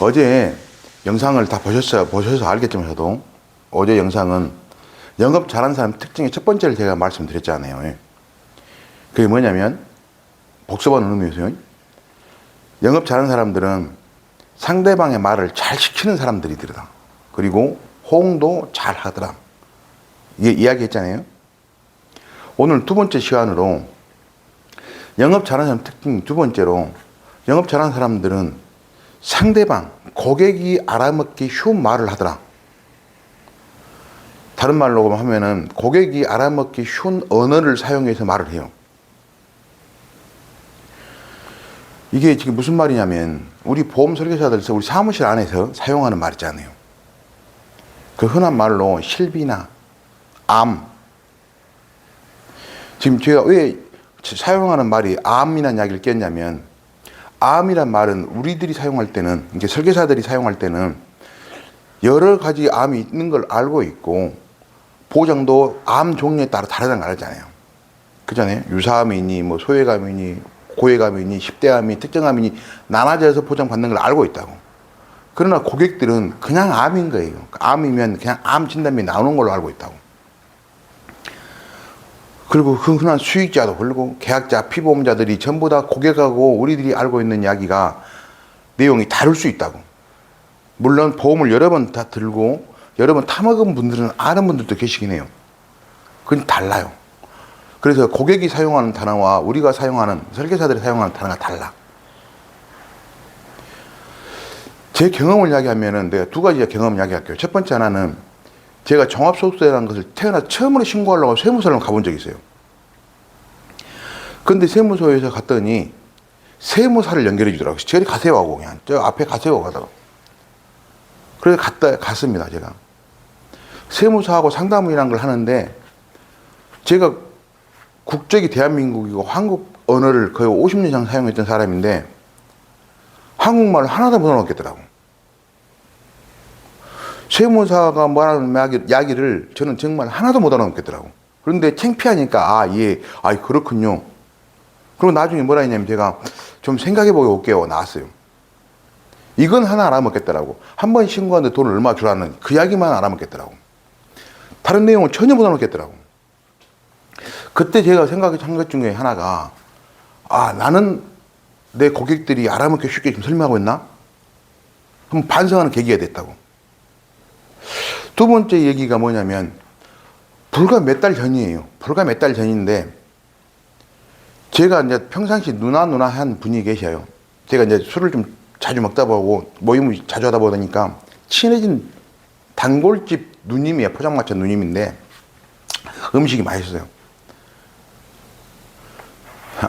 어제 영상을 다 보셔서 알겠지만 저도 어제 영상은 영업 잘하는 사람 특징의 첫 번째를 제가 말씀드렸잖아요. 예. 그게 뭐냐면 복습하는 의미에서요. 영업 잘하는 사람들은 상대방의 말을 잘 시키는 사람들이더라. 그리고 호응도 잘 하더라. 이야기했잖아요. 오늘 두 번째 시간으로 영업 잘하는 사람 특징 두 번째로 영업 잘하는 사람들은 상대방, 고객이 알아먹기 쉬운 말을 하더라. 다른 말로 하면은 고객이 알아먹기 쉬운 언어를 사용해서 말을 해요. 이게 지금 무슨 말이냐면 우리 보험 설계사들에서 우리 사무실 안에서 사용하는 말 있잖아요. 그 흔한 말로 실비나 암. 지금 제가 왜 사용하는 말이 암이라는 이야기를 꼈냐면 암이란 말은 우리들이 사용할 때는 이제 설계사들이 사용할 때는 여러 가지 암이 있는 걸 알고 있고 보장도 암 종류에 따라 다르다는 걸 알잖아요. 그잖아요. 유사암이니 뭐 소외감이니 고해감이니 10대암이 특정암이니 나눠져서 보장받는 걸 알고 있다고. 그러나 고객들은 그냥 암인 거예요. 암이면 그냥 암 진단비 나오는 걸로 알고 있다고. 그리고 그 흔한 수익자도 그러고 계약자, 피보험자들이 전부 다 고객하고 우리들이 알고 있는 이야기가 내용이 다를 수 있다고. 물론 보험을 여러 번 다 들고 여러 번 타먹은 분들은 아는 분들도 계시긴 해요. 그건 달라요. 그래서 고객이 사용하는 단어와 우리가 사용하는 설계사들이 사용하는 단어가 달라. 제 경험을 이야기하면은 내가 두 가지 경험을 이야기할게요. 첫 번째 하나는 제가 종합소득세라는 것을 태어나 처음으로 신고하려고 세무서를 가본 적이 있어요. 근데 세무서에서 갔더니 세무사를 연결해 주더라고요. 저리 가세요 하고 그냥 저 앞에 가세요 가다가. 그래서 갔습니다 제가. 세무사하고 상담이라는 걸 하는데 제가 국적이 대한민국이고 한국 언어를 거의 50년 이상 사용했던 사람인데 한국말을 하나도 못 알아듣겠더라고. 세무사가 말하는 이야기를 저는 정말 하나도 못 알아듣겠더라고. 그런데 창피하니까 그렇군요. 그리고 나중에 뭐라 했냐면 제가 좀 생각해보고 올게요 나왔어요. 이건 하나 알아먹겠더라고. 한 번 신고하는데 돈을 얼마 주라는 그 이야기만 알아먹겠더라고. 다른 내용은 전혀 못 알아먹겠더라고. 그때 제가 생각한 것 중에 하나가 나는 내 고객들이 알아먹기 쉽게 좀 설명하고 있나? 한번 반성하는 계기가 됐다고. 두 번째 얘기가 뭐냐면 불과 몇 달 전이에요. 불과 몇 달 전인데 제가 이제 평상시 누나 한 분이 계셔요. 제가 이제 술을 좀 자주 먹다 보고 모임을 자주 하다 보니까 친해진 단골집 누님이에요. 포장마차 누님인데 음식이 맛있어요.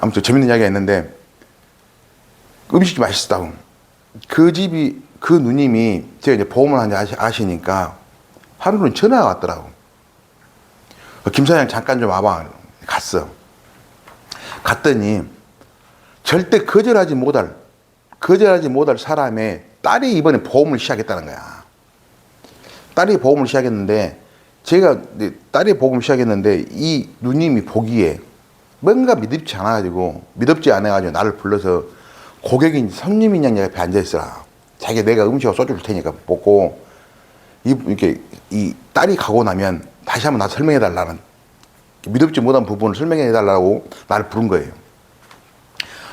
아무튼 재밌는 이야기가 있는데 음식이 맛있다고. 그 누님이 제가 이제 보험을 하는지 아시니까 하루는 전화가 왔더라고. 김 사장 잠깐 좀 와봐. 갔어. 갔더니 절대 거절하지 못할 사람의 딸이 이번에 보험을 시작했다는 거야. 딸이 보험을 시작했는데 제가 딸이 보험을 시작했는데 이 누님이 보기에 뭔가 믿op지 않아가지고 나를 불러서 고객인지 손님이냐 옆에 앉아있어라. 자기 내가 음식하고 소주 줄 테니까 먹고 이 딸이 가고 나면 다시 한번 나 설명해달라는 믿op지 못한 부분을 설명해달라고 나를 부른 거예요.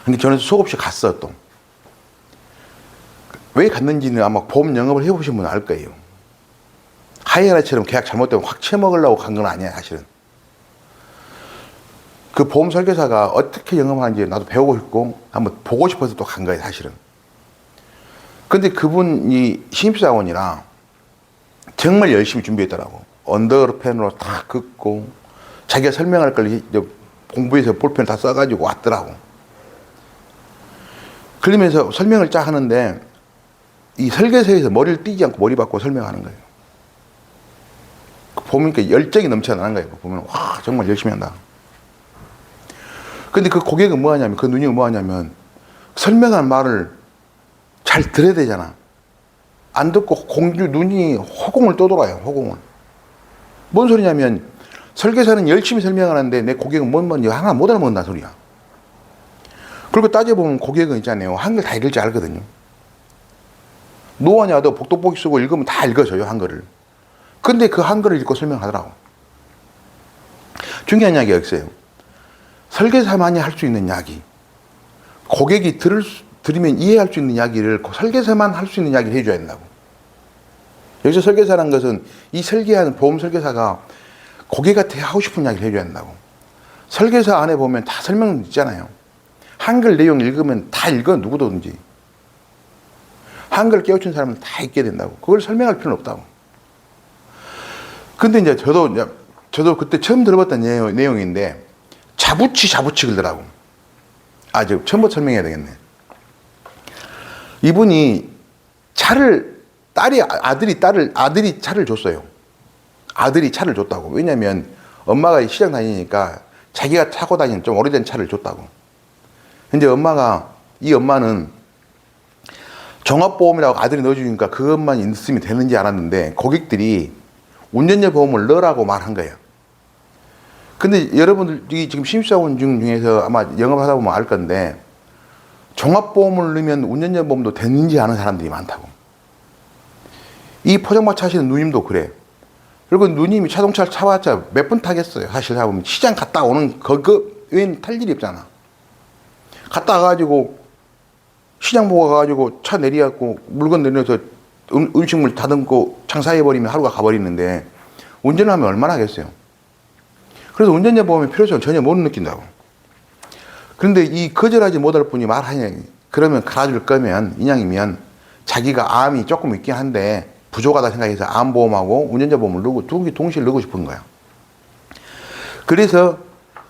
근데 저는 속없이 갔어 또. 왜 갔는지는 아마 보험 영업을 해보신 분은 알 거예요. 하이에나처럼 계약 잘못되면 확 채먹으려고 간 건 아니야 사실은. 그 보험 설계사가 어떻게 영업하는지 나도 배우고 싶고 한번 보고 싶어서 또 간 거예요 사실은. 근데 그분이 신입사원이라 정말 열심히 준비했더라고. 언더펜으로 다 긋고 자기가 설명할 걸 공부해서 볼펜 다 써가지고 왔더라고. 그러면서 설명을 쫙 하는데 이 설계서에서 머리를 띄지 않고 머리 받고 설명하는 거예요. 보니까 열정이 넘쳐나는 거예요. 보면 와 정말 열심히 한다. 근데 그 고객은 뭐하냐면 그 누님은 뭐하냐면 설명한 말을 잘 들어야 되잖아. 안 듣고 눈이 허공을 떠돌아요. 허공을. 뭔 소리냐면 설계사는 열심히 설명하는데 내 고객은 뭔 하나 못 알아먹는다는 소리야. 그리고 따져보면 고객은 있잖아요. 한글 다 읽을 줄 알거든요. 노원야도 복독복이 쓰고 읽으면 다 읽어져요, 한글을. 근데 그 한글을 읽고 설명하더라고. 중요한 이야기가 있어요. 설계사만이 할 수 있는 이야기. 고객이 들으면 이해할 수 있는 이야기를 설계사만 할 수 있는 이야기를 해줘야 된다고. 여기서 설계사라는 것은 이 설계하는 보험 설계사가 고객한테 하고 싶은 이야기를 해줘야 된다고. 설계사 안에 보면 다 설명 있잖아요. 한글 내용 읽으면 다 읽어, 누구든지. 한글 깨우친 사람은 다 읽게 된다고. 그걸 설명할 필요는 없다고. 근데 이제 저도 그때 처음 들어봤던 내용인데, 자부치 그러더라고. 저 처음부터 설명해야 되겠네. 이분이 아들이 차를 줬어요. 아들이 차를 줬다고. 왜냐면 엄마가 시장 다니니까 자기가 타고 다니는 좀 오래된 차를 줬다고. 근데 이 엄마는 종합보험이라고 아들이 넣어주니까 그것만 있으면 되는지 알았는데 고객들이 운전자 보험을 넣으라고 말한 거예요. 근데 여러분들이 지금 신입사원 중에서 아마 영업하다 보면 알 건데 종합보험을 넣으면 운전자 보험도 되는지 아는 사람들이 많다고. 이 포장마차 하시는 누님도 그래. 그리고 누님이 자동차를 타봤자 몇 분 타겠어요. 사실 해보면 시장 갔다 오는 그거 외에는 탈 일이 없잖아. 갔다 가가지고 시장 보고 가가지고 차 내려갖고 물건 내려서 음식물 다듬고 장사해버리면 하루가 가버리는데 운전을 하면 얼마나 하겠어요. 그래서 운전자 보험의 필요성을 전혀 못 느낀다고. 그런데 이 거절하지 못할 분이 말하냐. 그러면 갈아줄 거면 인양이면 자기가 암이 조금 있긴 한데 부족하다 생각해서 암보험하고 운전자 보험을 넣고 두 개 동시에 넣고 싶은 거야. 그래서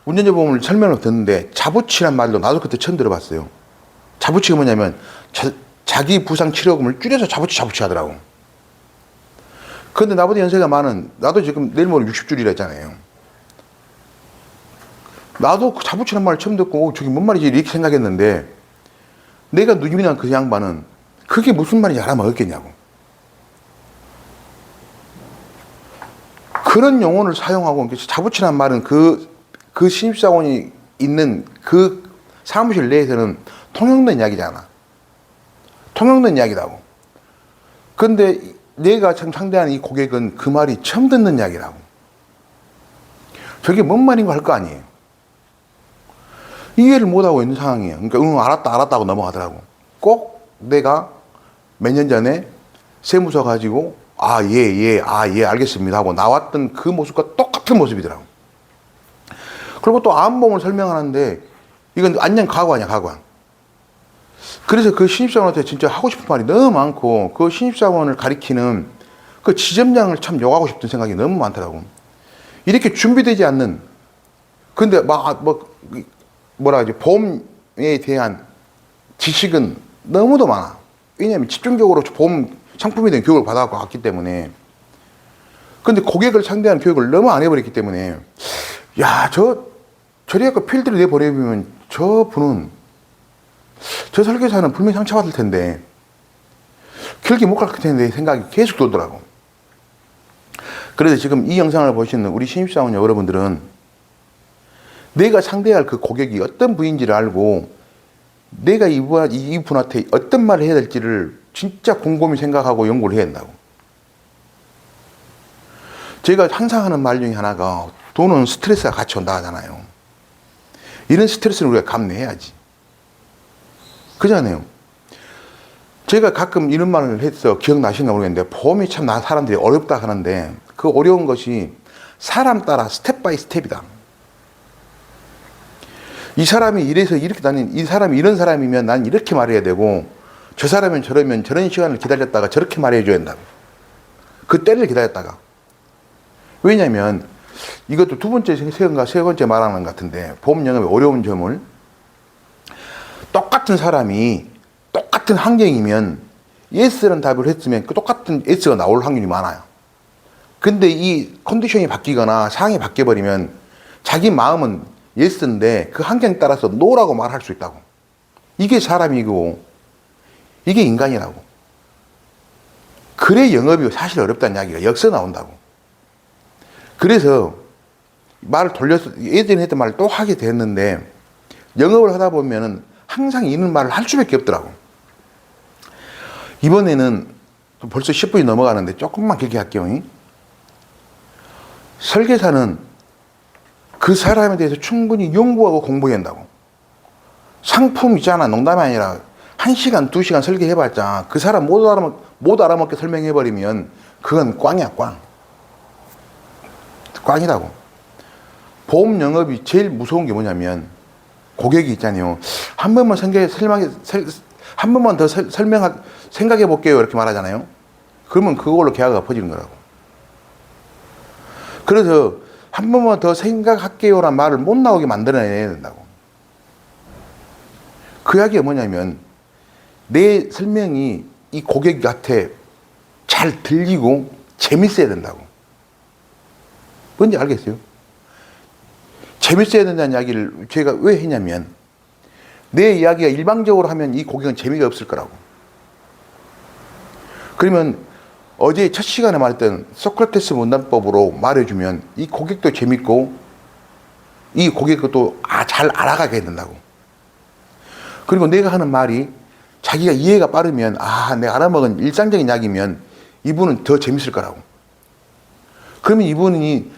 운전자 보험을 설명을 듣는데 자부치란 말도 나도 그때 처음 들어봤어요. 자부치가 뭐냐면 자기 부상 치료금을 줄여서 자부치 하더라고. 그런데 나보다 연세가 많은, 나도 지금 내일 모레 60줄이라 했잖아요. 나도 그 자부치란 말을 처음 듣고 저게 뭔 말이지 이렇게 생각했는데 내가 누님이랑 그 양반은 그게 무슨 말인지 알아먹었겠냐고. 그런 용어를 사용하고 자부치란 말은 그 신입사원이 있는 그 사무실 내에서는 통용된 이야기잖아. 통용된 이야기라고. 근데 내가 지금 상대하는 이 고객은 그 말이 처음 듣는 이야기라고. 저게 뭔 말인 거 할 거 아니에요. 이해를 못하고 있는 상황이에요. 그러니까 알았다고 넘어가더라고. 꼭 내가 몇 년 전에 세무서 가지고 예, 알겠습니다 하고 나왔던 그 모습과 똑같은 모습이더라고. 그리고 또 암보험을 설명하는데 이건 완전 과거 아니야, 과거. 그래서 그 신입사원한테 진짜 하고 싶은 말이 너무 많고 그 신입사원을 가리키는 그 지점장을 참 욕하고 싶은 생각이 너무 많더라고. 이렇게 준비되지 않는, 근데 뭐라 하지, 보험에 대한 지식은 너무도 많아. 왜냐하면 집중적으로 보험 상품에 대한 교육을 받아왔기 때문에. 근데 고객을 상대하는 교육을 너무 안 해버렸기 때문에 저리 아까 필드를 내버리면 저 설계사는 분명히 상처받을 텐데 길게 못 갈 텐데 생각이 계속 돌더라고. 그래서 지금 이 영상을 보시는 우리 신입사원 여러분들은 내가 상대할 그 고객이 어떤 분인지를 알고 내가 이분한테 어떤 말을 해야 될지를 진짜 곰곰이 생각하고 연구를 해야 된다고. 제가 항상 하는 말 중에 하나가 돈은 스트레스가 같이 온다 하잖아요. 이런 스트레스를 우리가 감내해야지. 그잖아요. 제가 가끔 이런 말을 해서 기억나시나 모르겠는데 보험이 참 사람들이 어렵다 하는데 그 어려운 것이 사람 따라 스텝 바이 스텝이다. 이 사람이 이래서 이렇게 이 사람이 이런 사람이면 난 이렇게 말해야 되고 저 사람은 저러면 저런 시간을 기다렸다가 저렇게 말해줘야 된다고. 그 때를 기다렸다가. 왜냐면 이것도 세 번째 말하는 것 같은데 보험 영업의 어려운 점을 똑같은 사람이 똑같은 환경이면 예스라는 답을 했으면 그 똑같은 예스가 나올 확률이 많아요. 근데 이 컨디션이 바뀌거나 상황이 바뀌어버리면 자기 마음은 예스인데 그 환경에 따라서 노라고 말할 수 있다고. 이게 사람이고 이게 인간이라고. 그래 영업이 사실 어렵다는 이야기가 여기서 나온다고. 그래서 말을 돌려서 예전에 했던 말을 또 하게 됐는데 영업을 하다 보면은 항상 이런 말을 할 수밖에 없더라고. 이번에는 벌써 10분이 넘어가는데 조금만 길게 할게요. 설계사는 그 사람에 대해서 충분히 연구하고 공부해야 한다고. 상품 있잖아. 농담이 아니라 1시간, 2시간 설계해봤자 그 사람 못 알아먹게 설명해버리면 그건 꽝이야, 꽝. 꽝이라고. 보험 영업이 제일 무서운 게 뭐냐면 고객이 있잖아요. 한 번만 더 생각해 볼게요. 이렇게 말하잖아요. 그러면 그걸로 계약이 엎어지는 거라고. 그래서 한 번만 더 생각할게요라는 말을 못 나오게 만들어내야 된다고. 그 이야기가 뭐냐면 내 설명이 이 고객한테 잘 들리고 재밌어야 된다고. 뭔지 알겠어요? 재밌어야 된다는 이야기를 제가 왜 했냐면 내 이야기가 일방적으로 하면 이 고객은 재미가 없을 거라고. 그러면 어제 첫 시간에 말했던 소크라테스 문단법으로 말해주면 이 고객도 재밌고 이 고객도 또 잘 알아가게 된다고. 그리고 내가 하는 말이 자기가 이해가 빠르면 내가 알아먹은 일상적인 이야기면 이분은 더 재밌을 거라고. 그러면 이분이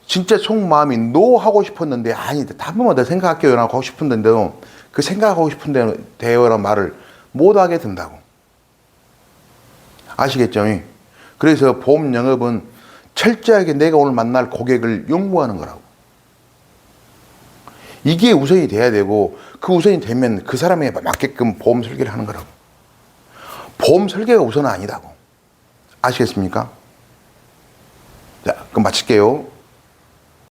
진짜 속마음이 노 하고 싶었는데 한 번만 더 생각할게요 라고 하고 싶은데도 그 생각하고 싶은데요 라는 말을 못 하게 된다고. 아시겠죠? 그래서 보험 영업은 철저하게 내가 오늘 만날 고객을 연구하는 거라고. 이게 우선이 돼야 되고 그 우선이 되면 그 사람에 맞게끔 보험 설계를 하는 거라고. 보험 설계가 우선은 아니다고. 아시겠습니까? 자, 그럼 마칠게요.